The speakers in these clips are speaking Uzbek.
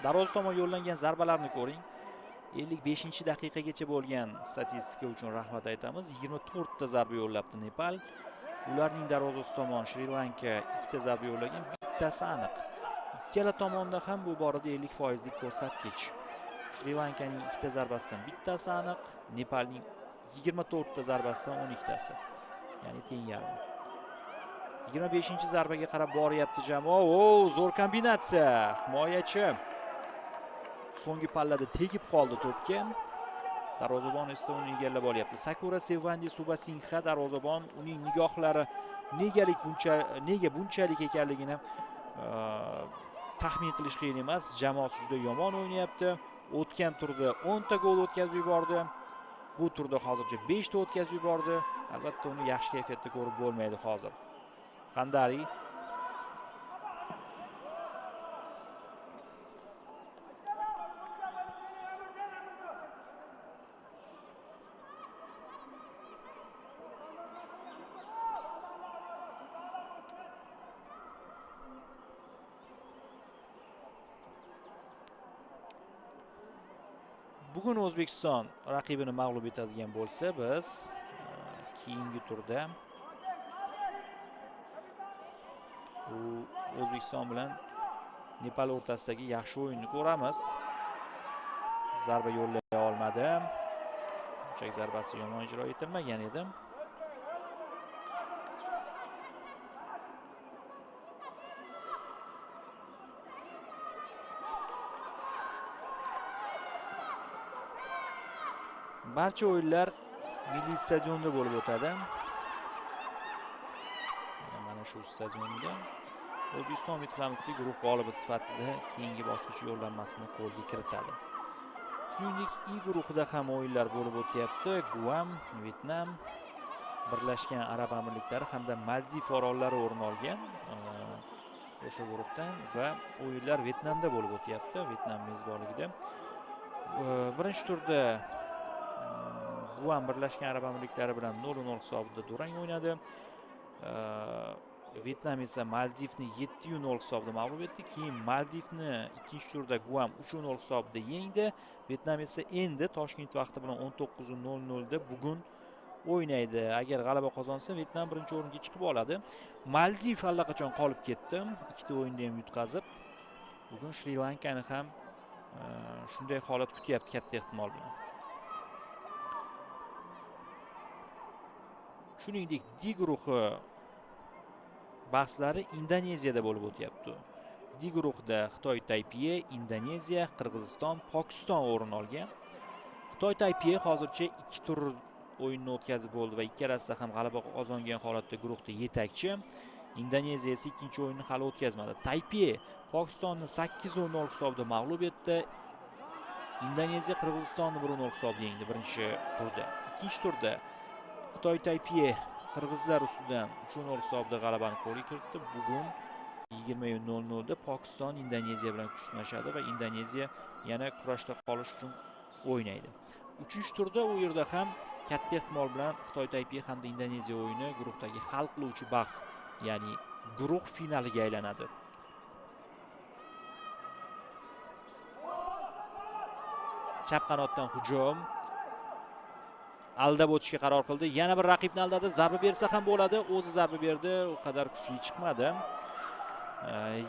Darvoza tomon yo'llangan zarbalarni ko'ring. 55-daqiqagacha bo'lgan statistika uchun rahmat aytamiz. 24 ta zarba yo'llabdi Nepal. Ularning darvozasi tomon Shri Lanka 2 ta zarba yo'llagan, bittasi aniq. Ikkala tomonda ham bu borada 50% lik ko'rsatkich. Shri Lankaning 2 ta zarbasidan bittasi aniq, Nepalning 24 ta zarbasidan 12 tasi. Ya'ni teng yarmi. 25-zarbaga qarab boryapti jamoa. Zo'r kombinatsiya. Himoyachi so'nggi pallada tegib qoldi to'pga. Darvozabon esa uni egallab olyapti. Sakura Sevandi Subasingha darvozabon, uning nigohlari nega bunchalik ekanligini taxmin qilish qiyin emas. Jamoasi juda yomon o'ynayapti. O'tgan turda 10 ta gol o'tkazib yubordi. Bu turda hozircha 5 ta o'tkazib yubordi. Albatta uni yaxshi kayfiyatda ko'rib bo'lmaydi hozir. Xandari bugun O'zbekiston raqibini mag'lub etadigan bo'lsa, biz keyingi turda O'zbekiston bilan Nepal o'rtasidagi yaxshi o'yinni ko'ramiz. Zarba yo'llay olmadi. Burchak zarbasi yomon ijro etilmagan edi. Barcha o'yinlar milliy stadionda bo'lib o'tadi. Mana shu stadionda O'zbekiston umid qilamizki, guruh g'olibi sifatida keyingi bosqich yo'llanmasini qo'lga kiritadi. Shuningdek, I guruhida ham o'yinlar bo'lib o'tyapti. Guam, Vyetnam, Birlashgan Arab Amirliklari hamda Maldiv orollari o'rin olgan o'sha guruhdan va o'yinlar Vyetnamda bo'lib o'tyapti. Vyetnam mezbonligida. Birinchi turda Guam Birlashgan Arab Amirliklari bilan 0-0 hisobida durang o'ynadi. Vyetnam esa Maldivni 7-0 hisobida mag'lub etdi. Keyin Maldivni ikkinchi turda Guam 3-0 hisobida yengdi. Vyetnam esa endi Toshkent vaqti bilan 19:00 da bugun o'ynaydi. Agar g'alaba qozonsa, Vyetnam birinchi o'ringa chiqib oladi. Maldiv allaqachon qolib ketdi. Ikkita o'yinda ham yutqazib. Bugun Shri Lankani ham shunday holat kutyapti katta ehtimol bilan. Shuningdek, D guruhi bahslari Indoneziyada bo'lib o'tyapti. D guruhida Xitoy Taypey, Indoneziya, Qirg'iziston, Pokiston o'rin olgan. Xitoy Taypey hozircha 2 tur o'yinni o'tkazib bo'ldi va ikkalasida ham g'alaba qozongan holatda guruhda yetakchi. Indoneziya esa ikkinchi o'yinni hali o'tkazmadi. Taypey Pokistonni 8-0 hisobda mag'lub etdi. Indoneziya Qirg'izistonni 1-0 hisobda yengdi birinchi turda. Ikkinchi turda Xitoy Taypey qirg'izlar ustidan 3-0 hisobda g'alabani qo'lga kiritdi. Bugun 20:00 da Pokiston Indoneziya bilan kuch sinashadi va Indoneziya yana kurashda qolish uchun o'ynaydi. Uchinchi turda u yerda ham katta ehtimol bilan Xitoy Taypey hamda Indoneziya o'yini guruhdagi hal qiluvchi bahs, ya'ni guruh finaliga aylanadi. Chap qanotdan hujum. Aldab o'tishga qaror qildi. Yana bir raqibni aldadi. Zarba bersa ham bo'ladi. O'zi zarba berdi. U qadar kuchli chiqmadi.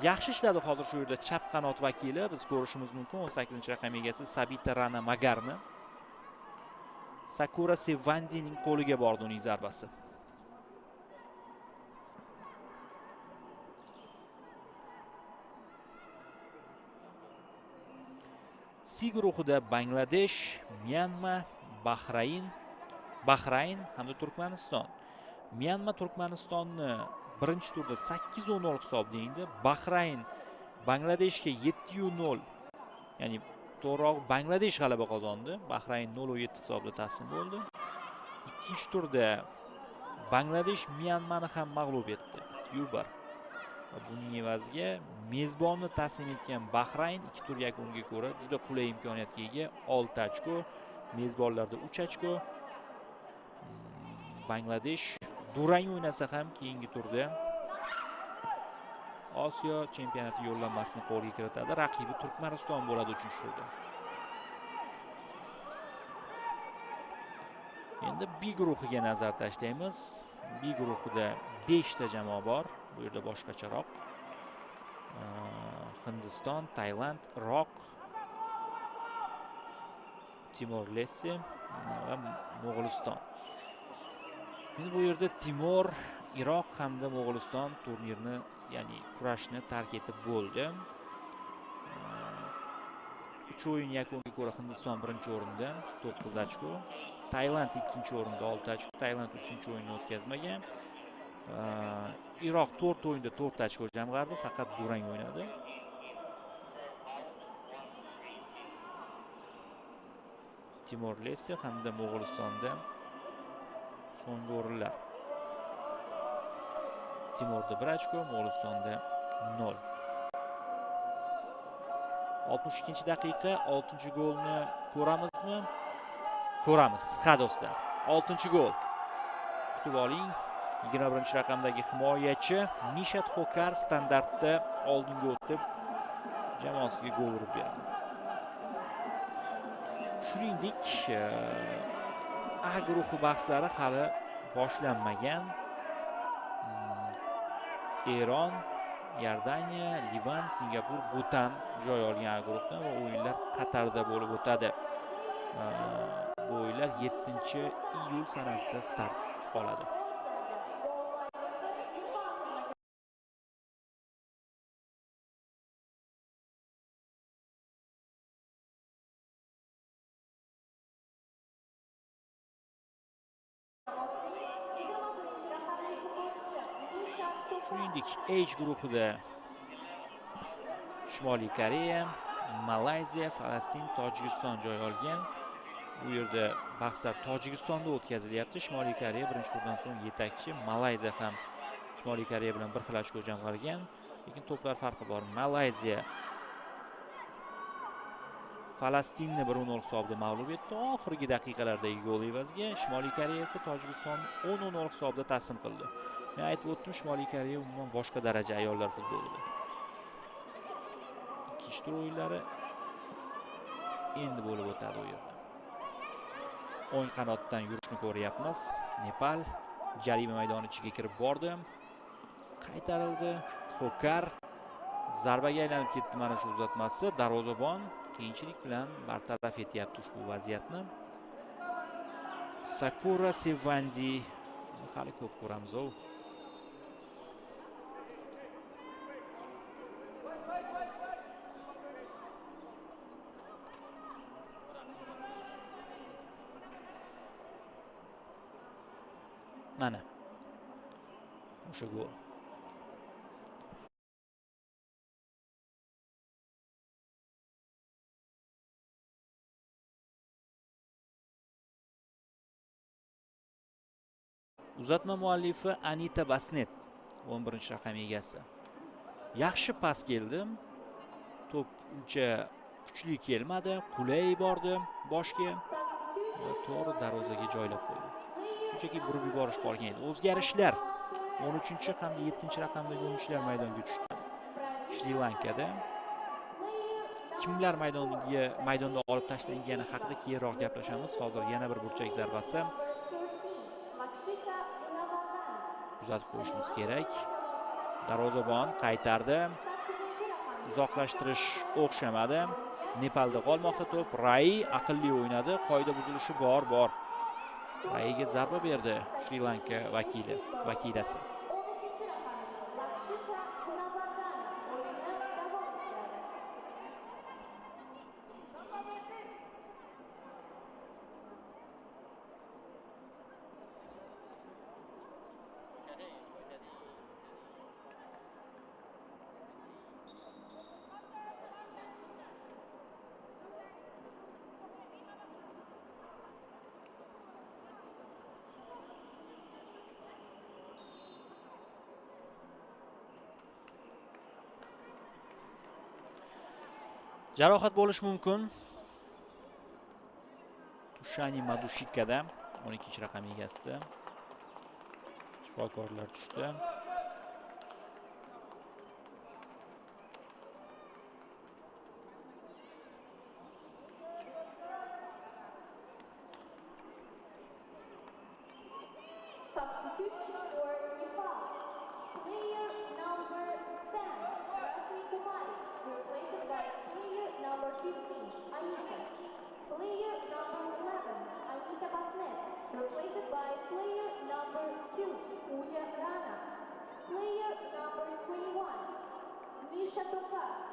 Yaxshi ishladi hozir shu yerda chap qanot vakili. Biz ko'rishimiz mumkin 18-raqam egasi Sabita Rana Magarni. Sakura Sevandining qo'liga bordi uning zarbasi. C guruhida Bangladesh, Myanma, Bahrayn hamda Turkmaniston. Myanma Turkmanistonni birinchi turda 8-0 hisobda yengdi. Bahrayn Bangladeshga 7-0, ya'ni to'g'riroq Bangladesh g'alaba qozondi. Bahrayn 0-7 hisobda taslim bo'ldi. Ikkinchi turda Bangladesh Myanmani ham mag'lub etdi. 2-1. Buning evaziga mezbonni taslim etgan Bahrayn 2 tur yakuniga ko'ra juda qulay imkoniyatga ega. 6 ochko, mezbonlarda 3 ochko. Bangladesh durang o'ynasa ham keyingi turda Osiyo chempionati yo'llanmasini qo'lga kiritadi. Raqibi Turkmaniston bo'ladi 3-turda. Endi B guruhiga nazar tashlaymiz. B guruhida 5 ta jamoa bor. Bu yerda boshqacharoq. Hindiston, Tailand, Iroq, Timor-Leste va Mo'g'uliston. Endi bu yerda Timor, Iroq hamda Mo'g'uliston turnirni, ya'ni kurashni tark etib bo'ldi. 3 o'yin yakuniga ko'ra Hindiston 1-o'rinda 9 ochko, Tailand 2-o'rinda 6 ochko. Tailand 3-o'yinni o'tkazmagan. Iroq 4 o'yinda 4 ochko jamg'ardi, faqat durang o'ynadi. Timor-Leste hamda Mo'g'ulistonda so'nggi o'rinlar. Timorda 1 ochko, Mo'g'ulistonda 0. 62-daqiqa 6-golni ko'ramizmi? Ko'ramiz. Ha do'stlar, 6-gol. Kutib oling. 21-raqamdagi himoyachi Nishat Xokar standartda oldinga o'tib jamoasiga gol urib berdi. Shuningdek, A guruhi bahslari hali boshlanmagan. Eron, Iordaniya, Livan, Singapur, Butan joy olgan A guruhdan va o'yinlar Qatarda bo'lib o'tadi. Bu o'yinlar 7-iyul sanasida start oladi. Shuningdek, H guruhida Shimoliy Koreya, Malayziya, Falastin, Tojikiston joy olgan. Bu yerda bahslar Tojikistonda o'tkazilyapti. Shimoliy Koreya 1-turdan so'ng yetakchi. Malayziya ham Shimoliy Koreya bilan 1 xil ochko jamg'argan, lekin to'plar farqi bor. Malayziya Falastinni 1-0 hisobida mag'lub etdi. Oxirgi daqiqalardagi gol evaziga Shimoliy Koreya esa Tojikistonni 10-0 hisobida taslim qildi. Men aytib o'tdim, Shimoliy Koreya umuman boshqa daraja ayollar futbolida. Ikkinchi tur o'yinlari endi bo'lib o'tadi u yerda. O'ng qanotdan yurishni ko'ryapmiz. Nepal jarima maydoni ichiga kirib bordi. Qaytarildi. Xokar zarbaga aylanib ketdi. Mana shu uzatmasi. Darvozabon qiyinchilik bilan bartaraf etyapti ushbu vaziyatni. Sakura Sevandi hali ko'p ko'ramiz. Mana o'sha gol. Uzatma muallifi Anita Basnet, 11-raqam egasi. Yaxshi pas keldi. To'p uncha kuchli kelmadi, qulay bordi boshga va to'g'ri darvozaga joylab qo'ydi. Shunchaki burib yuborish qolgan edi. O'zgarishlar 13 hamda 7-raqamdagi o'yinchilar maydonga tushdi. Shri Lankada kimlar maydonda olib tashlangani haqida keyinroq gaplashamiz. Hozir yana bir burchak zarbasi. Kuzatib qo'yishimiz kerak. Darvozabon qaytardi. Uzoqlashtirish o'xshamadi. Nepalda qolmoqda to'p. Rai aqlli o'ynadi. Qoida buzilishi bor. Raiga zarba berdi Shri Lanka vakilasi. Jarohat bo'lish mumkin. Tushani Madushikada 12-raqam egasida shifokorlar tushdi.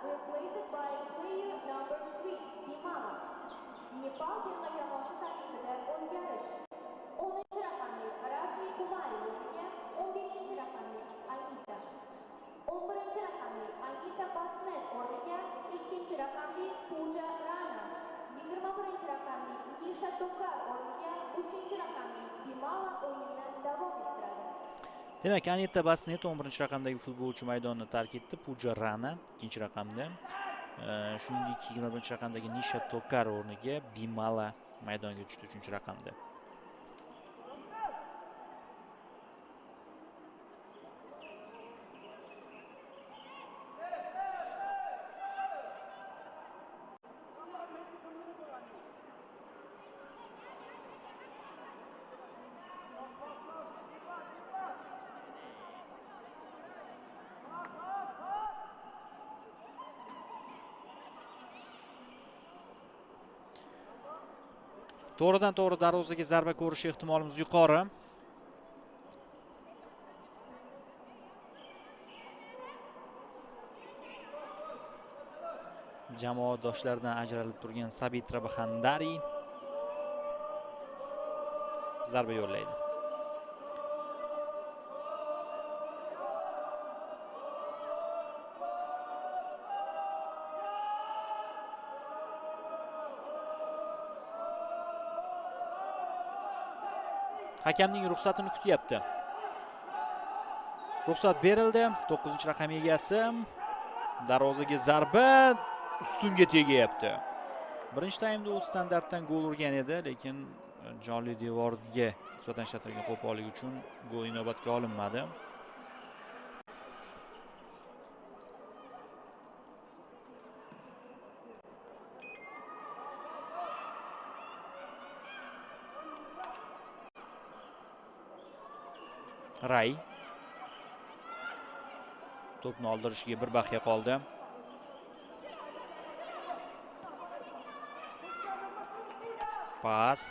replaced by player number 3, Dimala. Nepal terma jamoasi tarkibida o'zgarish. 10 raqamli Rashmi Kumari o'rniga 15 raqamli Anita. 11 raqamli Anita Basnet o'rniga 2 raqamli Pooja Rana. 21 raqamli Nisha Tokar o'rniga 3 raqamli Dimala o'yinni davom ettiradi. Demak, Anita Basnet 11-raqamdagi futbolchi maydonni tark etdi. Pooja Rana 2-raqamda. Shuningdek, 21-raqamdagi Nisha Tokar o'rniga Bimala maydonga tushdi 3-raqamda. To'g'ridan to'g'ri darvozaga zarba ko'rish ehtimolimiz yuqori. Jamoadoshlaridan ajralib turgan Sabitra Bahandari zarba yo'llaydi. Hakamning ruxsatini kutyapti. Ruxsat berildi. 9-raqam egasi darvozaga zarba ustunga tegyapti. Birinchi taymda u standartdan gol urgan edi, lekin jonli devorga nisbatan ishlatilgan qo'pollik uchun gol inobatga olinmadi. Ray to'pni oldirishga bir baxya qoldi. Pas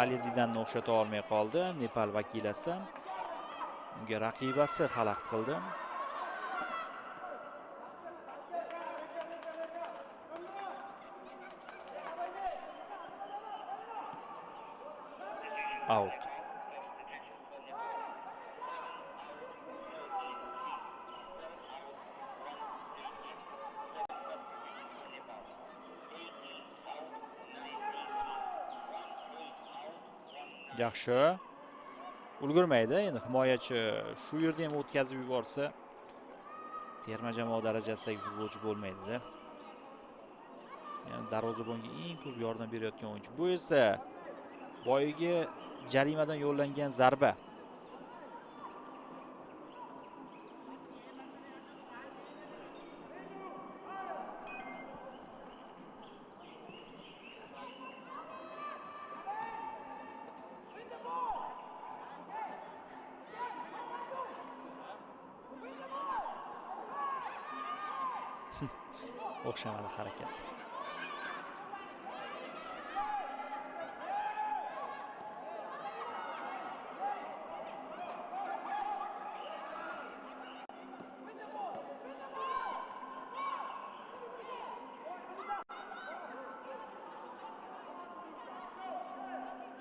Ali Zidanni o'xshata olmay qoldi. Nepal vakilasi unga raqibasi xalaqit qildi. Out. Yaxshi. Ulgurmaydi. Endi himoyachi shu yerda ham o'tkazib yuborsa, terma jamoa darajasidagi futbolchi bo'lmaydi-da. Ya'ni darvozabonga eng ko'p yordam berayotgan o'yinchi. Bu esa boyiga jarimadan yo'llangan zarba. O'xshamadi harakat.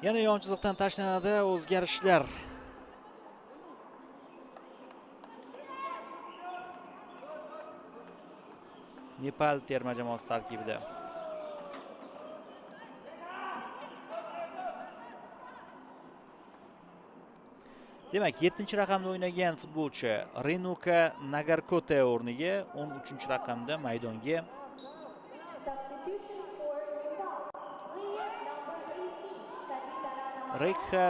Yana yon chiziqdan tashlanadi o'zgarishlar. Nepal terma jamoasi tarkibida. Demak, 7-raqamda o'ynagan futbolchi Renuka Nagarkote o'rniga 13-raqamda maydonga Rekha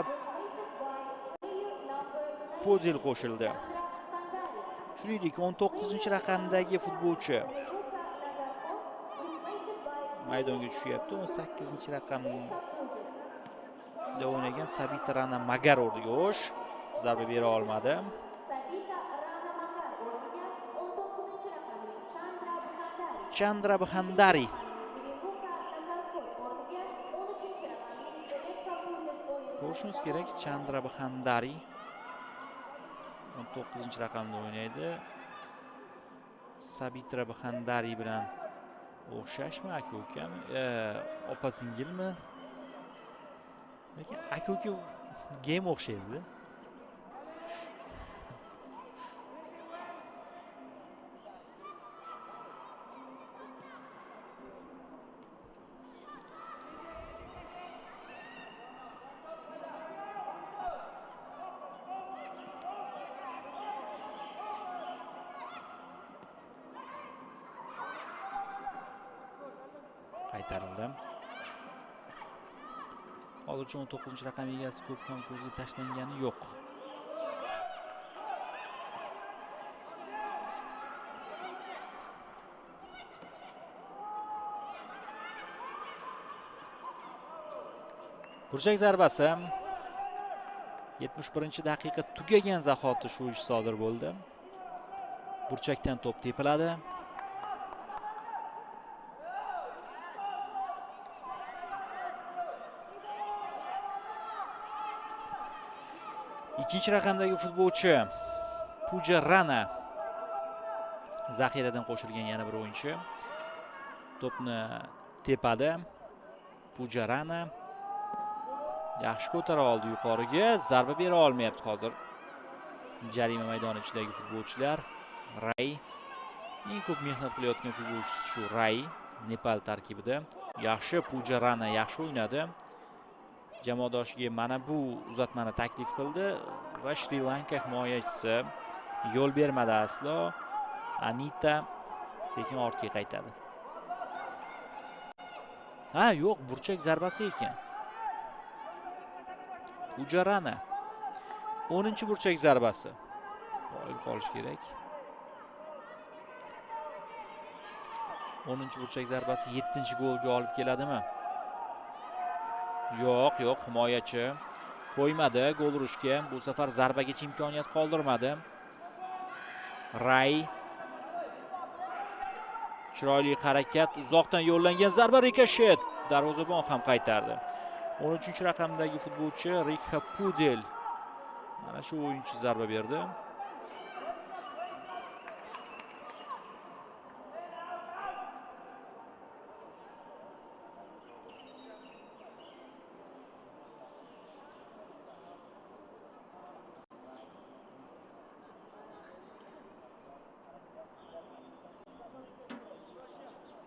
Podil qo'shildi. Shuningdek, 19-raqamdagi futbolchi maydonga tushyapti. 18-raqamda o'ynagan Sabita Rana Magar o'rniga o'sh zarba bera olmadi. Chandra Bahandari ko'rishimiz kerak. Chandra Bahandari 19-raqamda o'ynaydi. Sabitra Bxandari bilan o'xshashmi aka-ukami? Opa-singilmi? Lekin aka-uka game o'xshaydi. Qaytarildi. Hozircha 19-raqam egasi ko'p ham ko'zga tashlangani yo'q. Burchak zarbasi 71-daqiqa tugagan zahoti shu ish sodir bo'ldi. Burchakdan to'p tepiladi. Ikkinchi raqamdagi futbolchi Puja Rana zaxiradan qo'shilgan yana bir o'yinchi. To'pni tepadi. Puja Rana yaxshi ko'tara oldi yuqoriga, zarba bera olmayapti hozir. Jarima maydoni ichidagi futbolchilar. Ray eng ko'p mehnat qilayotgan futbolchisi shu Ray, Nepal tarkibida. Yaxshi Puja Rana yaxshi o'ynadi. Jamoadoshiga mana bu uzatmani taklif qildi va Shri Lanka himoyachisi yo'l bermadi aslo. Anita sekin ortga qaytadi. Ha, yo'q, burchak zarbasi ekan. Puja Rana 10-burchak zarbasi. Qo'yib qolish kerak. 10-burchak zarbasi 7-golga olib keladimi? Yo'q, himoyachi qo'ymadi gol urishga. Bu safar zarbagacha imkoniyat qoldirmadi. Ray chiroyli harakat, uzoqdan yo'llangan zarba rikoshet. Darvozabon ham qaytardi. 13-raqamdagi futbolchi Rikha Pudel. Mana shu o'yinchi zarba berdi.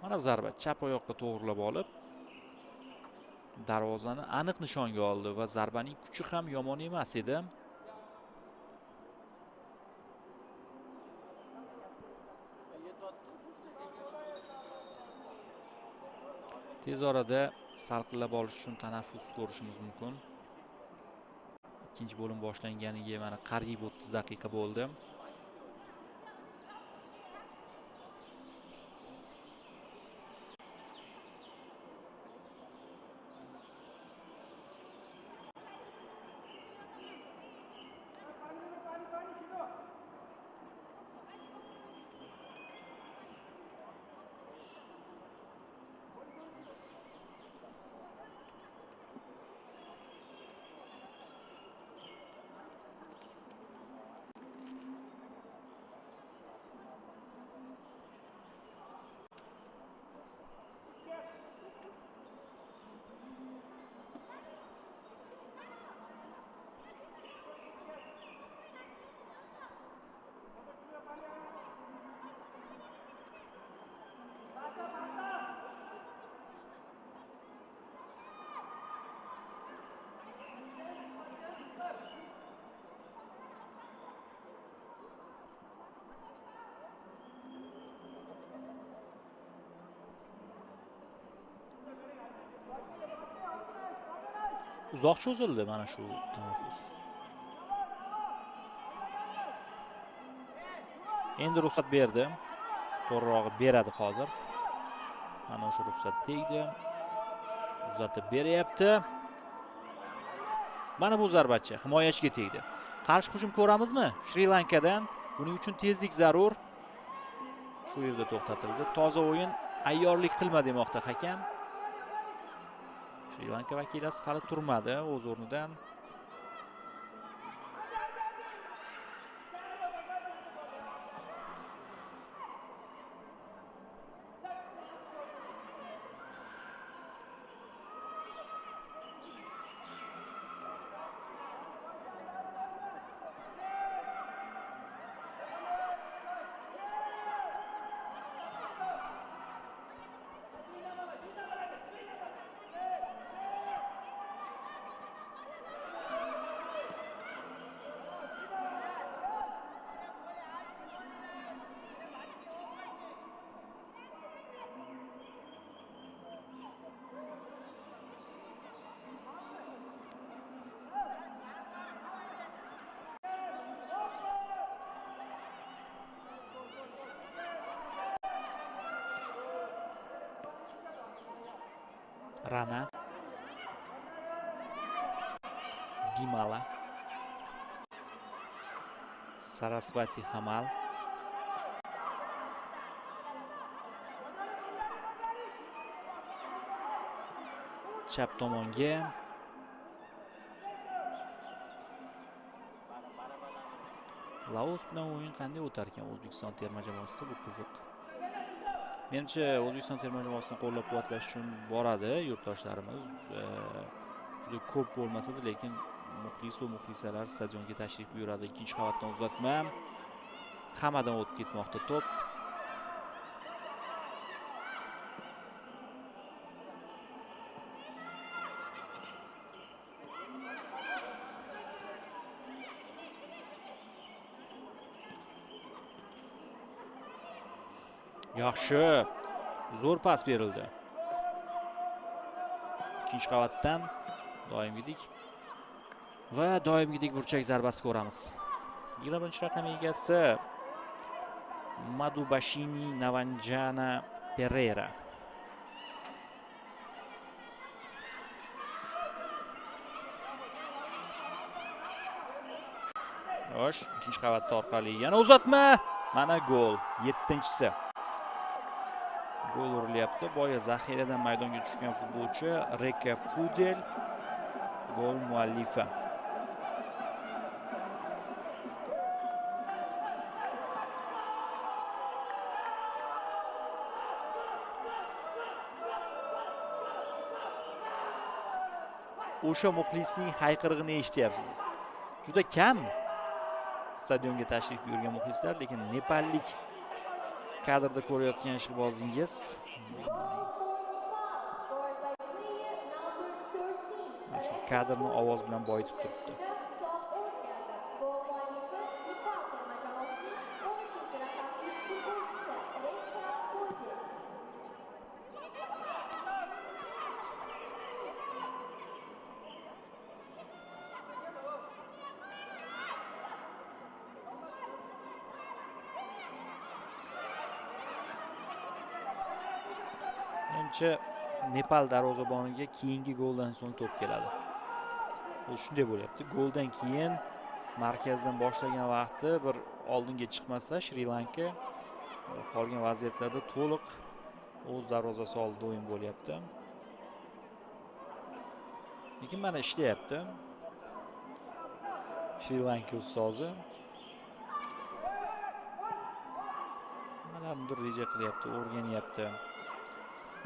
Mana zarba chap oyoqqa to'g'rilab olib, darvozani aniq nishonga oldi va zarbaning kuchi ham yomon emas edi. Tez orada salqinlab olish uchun tanaffus ko'rishimiz mumkin. Ikkinchi bo'lim boshlanganiga mana qariyb 30 daqiqa bo'ldi. Uzoq cho'zildi mana shu tanaffus. Endi ruxsat berdi. To'g'rirog'i beradi hozir. Mana o'sha ruxsat tegdi. Uzatib beryapti. Mana bu zarbachi himoyachiga tegdi. Qarshi hujum ko'ramizmi? Shri Lankadan. Buning uchun tezlik zarur. Shu yerda to'xtatildi. Toza o'yin, ayyorlik qilma demoqda hakam. Shri Lanka vakilasi hali turmadi o'z o'rnidan. Rana, Bimala, Sarasvati Hamal, chap tomonga Laos bilan o'yin qanday o'tar ekan O'zbekiston terma jamoasida, bu qiziq. Menimcha O'zbekiston terma jamoasini qo'llab-quvvatlash uchun boradi yurtdoshlarimiz. Juda ko'p bo'lmasa-da, lekin muxlisalar stadionga tashrif buyuradi. Ikkinchi qavatdan uzatma. Hammadan o'tib ketmoqda to'p. Yaxshi. Zo'r pas berildi. Ikkinchi qavatdan doimgidek va doimgidek burchak zarbasi ko'ramiz. 21-raqam egasi Madhubashini Navanjana Pereira. Yosh, ikkinchi qavat orqali yana uzatma. Mana gol, 7-si. Gol urilyapti. Boya zaxiradan maydonga tushgan futbolchi Reka Pudel gol muallifi. O'sha muxlisning hayqirig'ini eshityapsiz. Juda kam stadionga tashrif buyurgan muxlislar, lekin nepallik kadrda ko'rayotgan ishqibozingiz shu kadrni ovoz bilan boyitib turibdi. Menimcha Nepal darvozaboniga keyingi goldan so'ng to'p keladi. Bu shunday bo'lyapti. Goldan keyin markazdan boshlagan vaqti bir oldinga chiqmasa Shri Lanka qolgan vaziyatlarda to'liq o'z darvozasi oldida o'yin bo'lyapti. Lekin mana ishlayapti. Shri Lanka ustozi nimalarnidir reja qilyapti, o'rganyapti.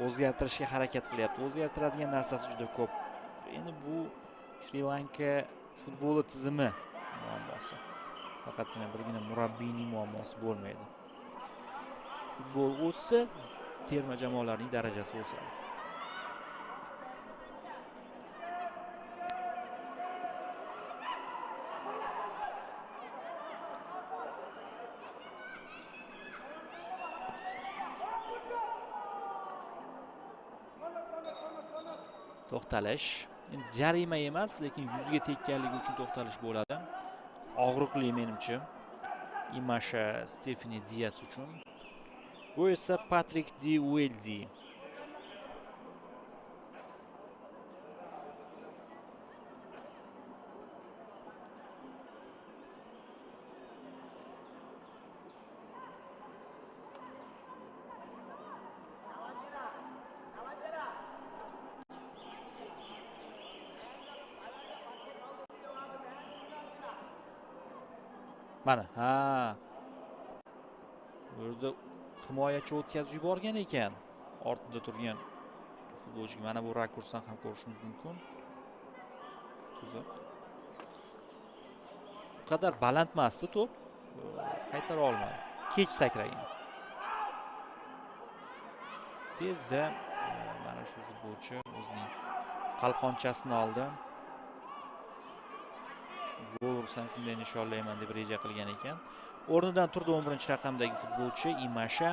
O'zgartirishga harakat qilyapti. O'zgartiradigan narsasi juda ko'p. Endi bu Shri Lanka futboli tizimi muammosi. Faqatgina birgina murabbiyning muammosi bo'lmaydi. Futbol o'ssa, terma jamoalarning darajasi o'sadi. To'xtalish. Jarima emas, lekin yuzga tekkanligi uchun to'xtalish bo'ladi. Og'riqli menimcha. Imasha Stefani Dias uchun. Bu esa Patrick Di Ueldi. Mana, bu yerda himoyachi o'tkazib yuborgan ekan. Ortida turgan futbolchiga mana bu rakursdan ham ko'rishimiz mumkin. Qiziq. Bu qadar baland emasdi to'p. Qaytara olmadi. Kech sakragan. Tezda mana shu futbolchi o'zining qalqonchasini oldi. Gol ursam shunday nishonlayman deb reja qilgan ekan. O'rnidan turdi 11-raqamdagi futbolchi Imasha.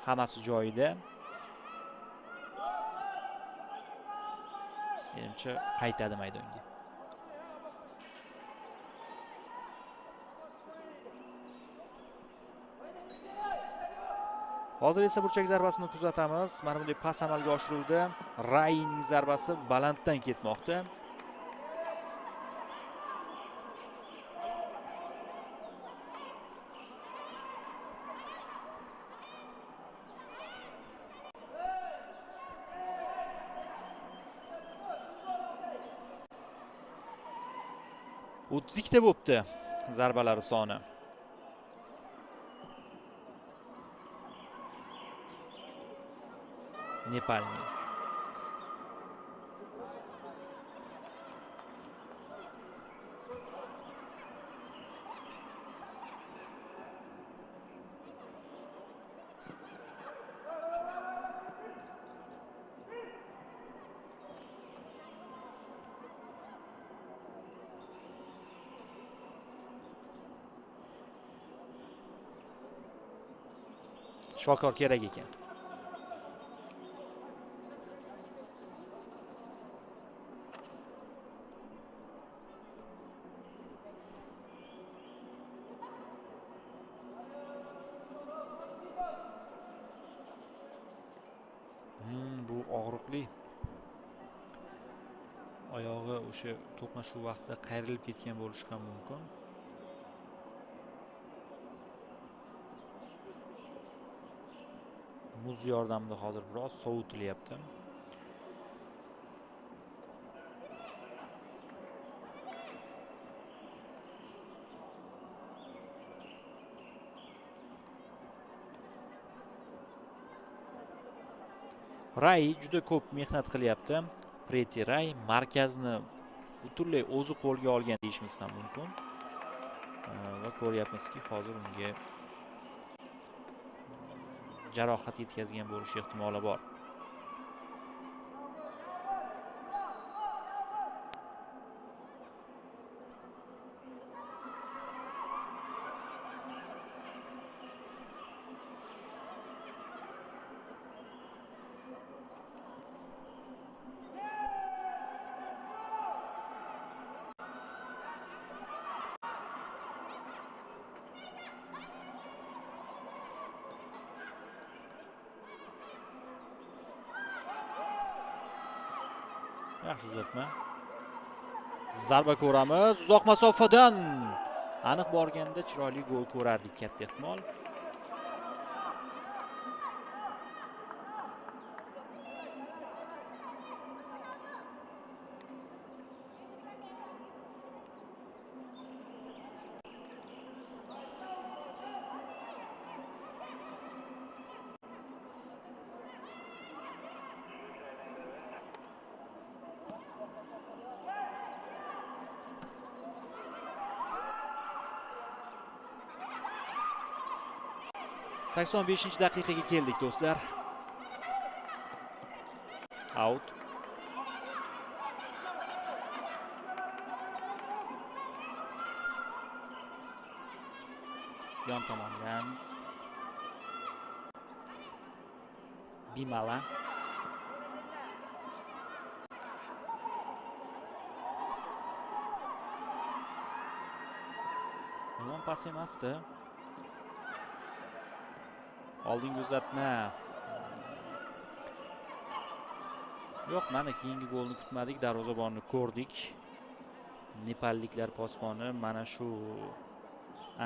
Hammasi joyida. Menimcha qaytadi maydonga. Hozir esa burchak zarbasini kuzatamiz. Mana bunday pas amalga oshirildi. Rayning zarbasi balanddan ketmoqda. O'ttizikta bo'pti zarbalari soni. Nepalning. Shifokor kerak ekan. Bu og'riqli. Oyog'i o'sha to'qnashuv vaqtida qayrilib ketgan bo'lishi ham mumkin. Muz yordamida hozir biroz sovutilyapti. Ray juda ko'p mehnat qilyapti. Preti Ray markazni butunlay o'zi qo'lga olgan deyishimiz ham mumkin. Va ko'ryapmizki, hozir unga jarohat yetkazgan bo'lish ehtimoli bor. Yaxshi uzatma. Zarba ko'ramiz. Uzoq masofadan aniq borganda chiroyli gol ko'rardik, katta ehtimol. Sakson beshinchi daqiqaga keldik do'stlar. Out. Yon tomondan Bimala. Yomon pas emasdi. Oldingi uzatma. Yo'q, mana keyingi golni kutmadik, darvozabonni ko'rdik. Nepalliklar posboni mana shu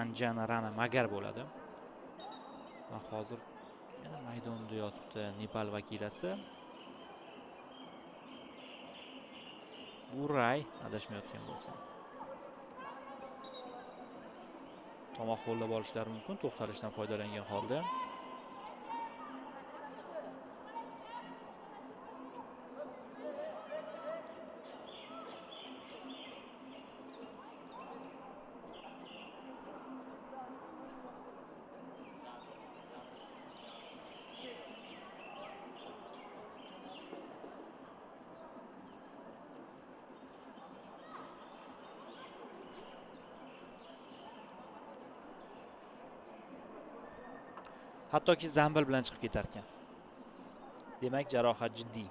Anjana Rana Magar bo'ladi. Va hozir yana maydonda yotibdi Nepal vakilasi. Bu Ray adashmayotgan bo'lsa. Tomoq qo'llab olishlari mumkin, to'xtalishdan foydalangan holda. Hattoki zambil bilan chiqib ketar ekan. Demak, jarohat jiddiy.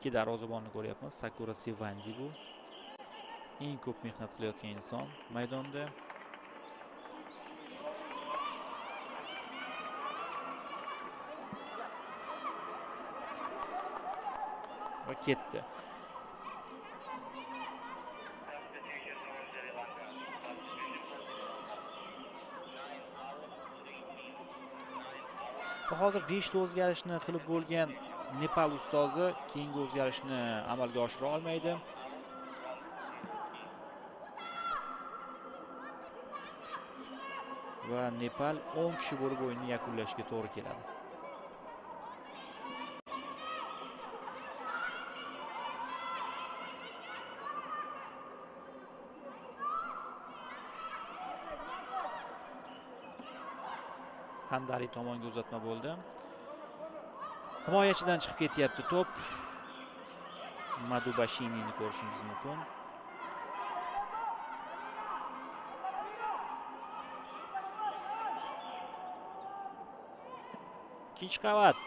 ikki darvozabonni ko'ryapmiz. Sakura Sevandi bu. Eng ko'p mehnat qilayotgan inson maydonda. Va ketdi. Hozir 5 ta o'zgarishni qilib bo'lgan Nepal ustozi keyingi o'zgarishni amalga oshira olmaydi. Va Nepal 10 kishi bo'lib o'yinni yakunlashga to'g'ri keladi. Handari tomonga uzatma bo'ldi. Himoyachidan chiqib ketyapti to'p. Madubashinini ko'rishingiz mumkin. Ikkinchi qavat.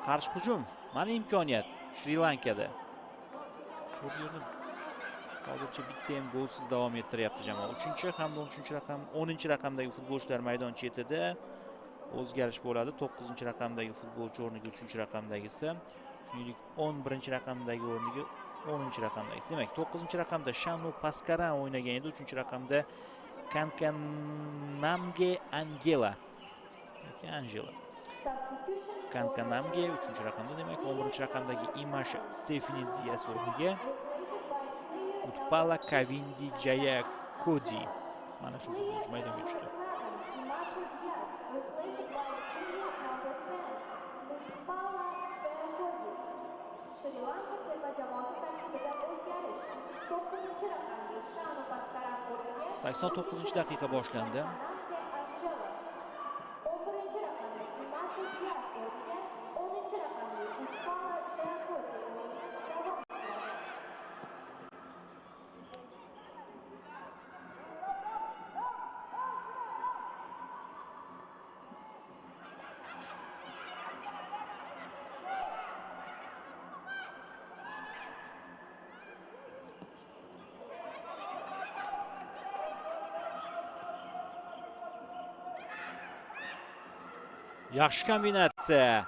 Qarshi hujum. Mana imkoniyat Shri Lankada. Hozircha bitta ham golsiz davom ettiryapti jamoa. 3-chi hamda 13-raqam, 10-raqamdagi futbolchilar maydon chetida o'zgarish bo'ladi. 9-raqamdagi futbolchi o'rniga 3-raqamdagisi, shuningdek 11-raqamdagi o'rniga 10-raqamdagisi. Demak, 9-raqamda Shanu Paskaran o'ynagan edi, 3-raqamda Kankanamge Angela. Kankanamge 3-raqamda, demak 11-raqamdagi Imasha Stefanidis o'rniga Utpala Kavindi Jaya Kodi. Mana shu futbolchi maydonga tushdi. Shri Lanka terma jamoasi tarkibida o'zgarish. 9-raqamga Shanu Paskaran o'rniga 89-daqiqa boshlandi. 11-raqamga Imasha Dias o'rniga 10-raqamga Utpala Jaya Kodi o'yini davom ettiradi. Yaxshi kombinatsiya.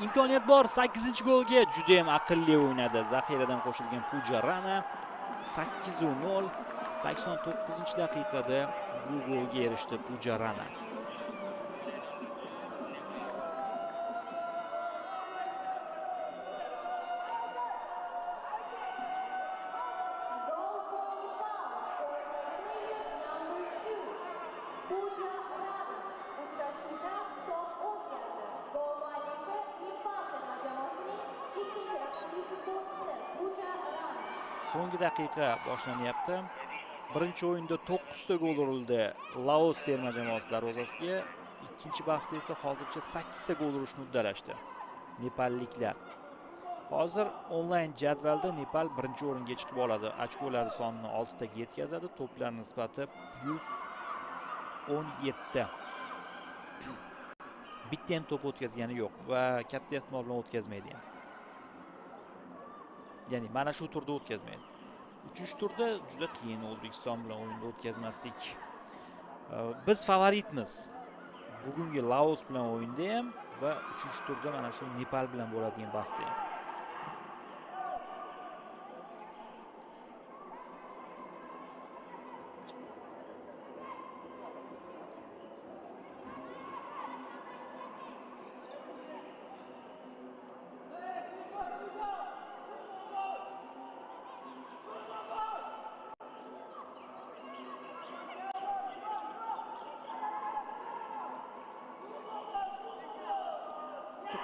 Imkoniyat bor 8-golga. Juda ham aqlli o'ynadi. Zaxiradan qo'shilgan Pujarana 8-0. 89-daqiqada bu golga erishdi Pujarana. So'nggi daqiqa boshlanyapti. Birinchi o'yinda 9 ta gol urildi Laos terma jamoasi darvozasiga. Ikkinchi bahsda esa hozircha 8 ta gol urishni uddalashdi nepalliklar. Hozir onlayn jadvalda Nepal birinchi o'ringa chiqib oladi. Ochkolari sonini 6 taga yetkazadi. To'plar nisbati +17. Bitta ham to'p o'tkazgani yo'q va katta ehtimol bilan o'tkazmaydi ham. Ya'ni mana shu turda o'tkazmaydi. 3-turda juda qiyin O'zbekiston bilan o'yinda o'tkazmaslik. Biz favoritmiz. Bugungi Laos bilan o'yinda ham va 3-turda mana shu Nepal bilan bo'ladigan bahsda ham.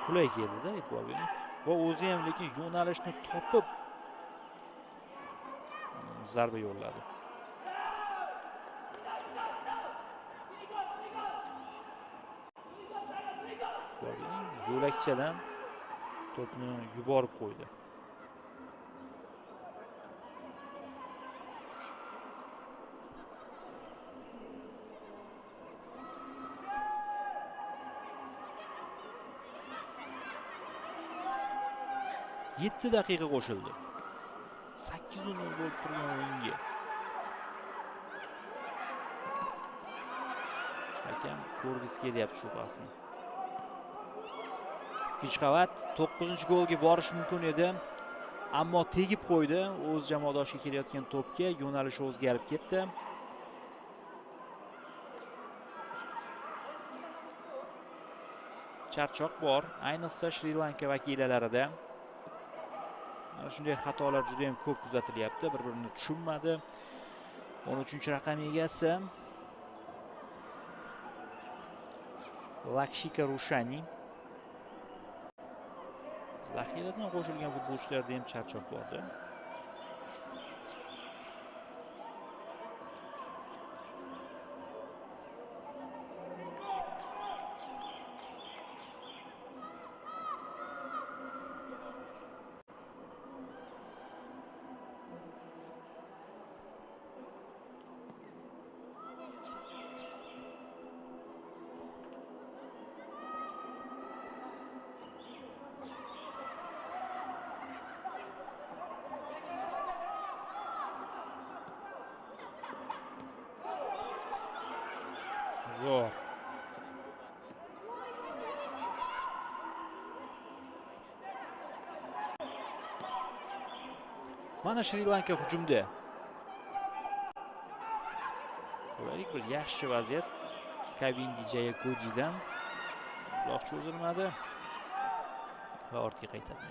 Qulay keldi-da, e'tibor bering. Va o'zi ham lekin yo'nalishni topib zarba yo'lladi. Yo'lakchadan to'pni yuborib qo'ydi. 7 daqiqa qo'shildi. 8-0 bo'lib turgan o'yinga. Hakam ko'rgisi kelyapti shu pasni. Peshqavat 9-golga borish mumkin edi, ammo tegib qo'ydi. O'z jamoadoshiga kelayotgan to'pga yo'nalishi o'zgarib ketdi. Charchoq bor, ayniqsa Shri-Lanka vakillarida. Mana shunday xatolar juda ham ko'p kuzatilyapti, bir-birini tushunmadi. 13-raqam egasi Lakshika Rushani. Zaxiradan qo'shilgan futbolchilarda ham charchoq bordi. Zo'r. Mana Shri-Lanka hujumda. Qulaylik bir yaxshi vaziyat Kavindi Jayakodidan uzoq cho'zilmadi va ortga qaytarildi.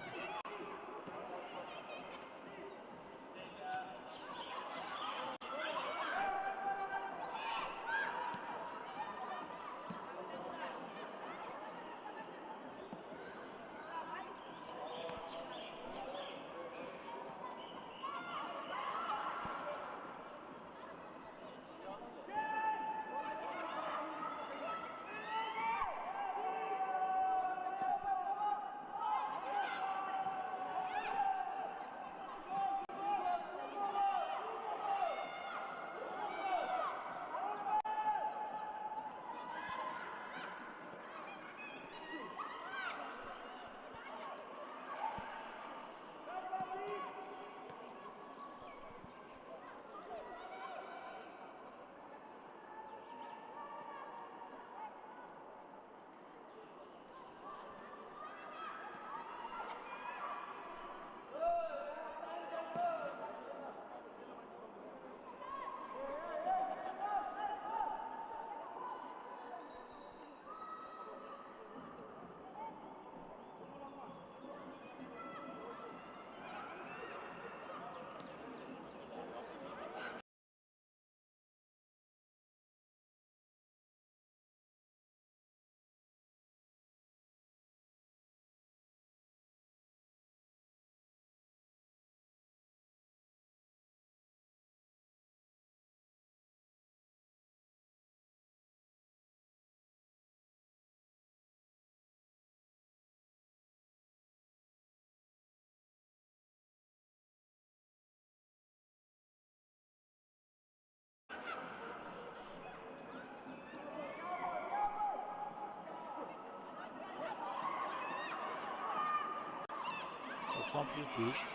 +5.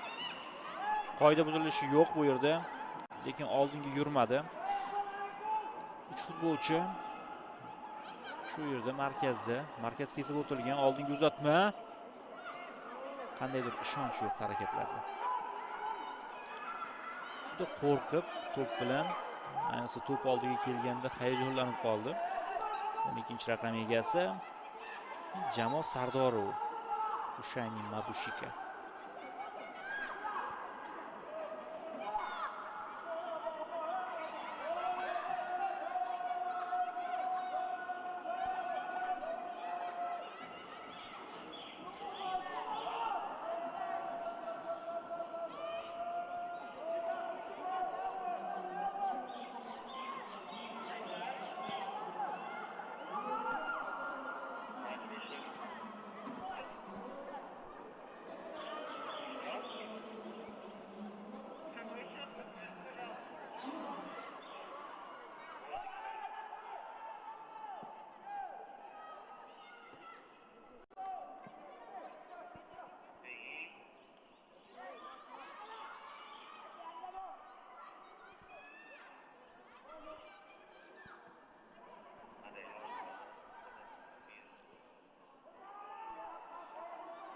Qoida buzilishi yo'q bu yerda, lekin oldinga yurmadi. 3 futbolchi shu yerda markazda, markaz kesib o'tilgan, oldinga uzatma. Qandaydir ishonch yo'q harakatlarda. Juda qo'rqib to'p bilan, ayniqsa to'p oldiga kelganda hayajonlanib qoldi. 12-raqam egasi Jamol Sardorov, Ushani Madushika.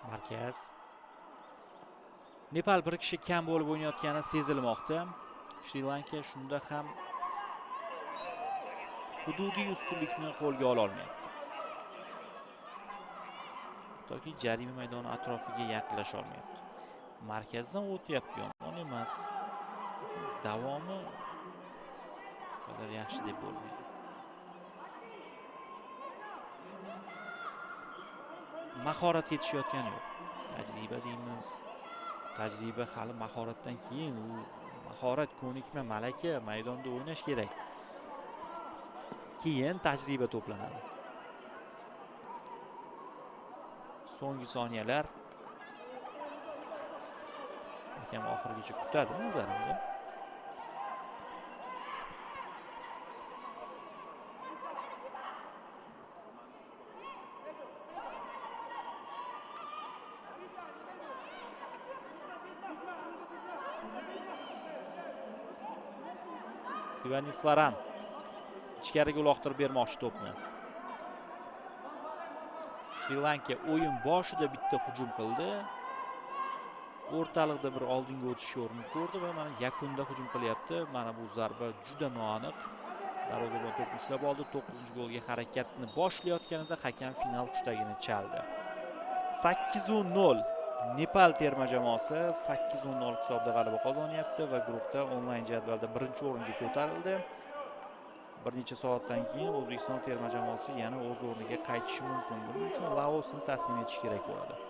Markaz. Nepal bir kishi kam bo'lib o'ynayotgani sezilmoqda. Shri Lanka shunda ham hududiy ustunlikni qo'lga ola olmayapti. Toki jarima maydoni atrofiga yaqinlasha olmayapti. Markazdan o'tyapti, yomon emas. Davomi qadar yaxshi deb bo'lmaydi. Mahorat yetishayotgani yo'q. Tajriba deymiz. Tajriba hali mahoratdan keyin, u mahorat ko'nikma, malaka, maydonda o'ynash kerak. Keyin tajriba to'planadi. So'nggi soniyalar. Hakam oxirigacha kutadi nazarimda. Sivanisvaran ichkariga uloqtirib bermoqchi to'pni. Shri Lanka o'yin boshida bitta hujum qildi. O'rtalikda bir oldinga o'tishga urinib ko'rdi va mana yakunda hujum qilyapti. Mana bu zarba juda noaniq. Darvozabon to'pni ushlab oldi. 9-golga harakatni boshlayotganida hakam final hushtakini chaldi. 8-0 Nepal terma jamoasi 8-0 hisobda g'alaba qozonyapti va guruhda onlayn jadvalda birinchi o'ringa ko'tarildi. Bir necha soatdan keyin O'zbekiston terma jamoasi yana o'z o'rniga qaytishi mumkin. Buning uchun Laosni taslim etish kerak bo'ladi.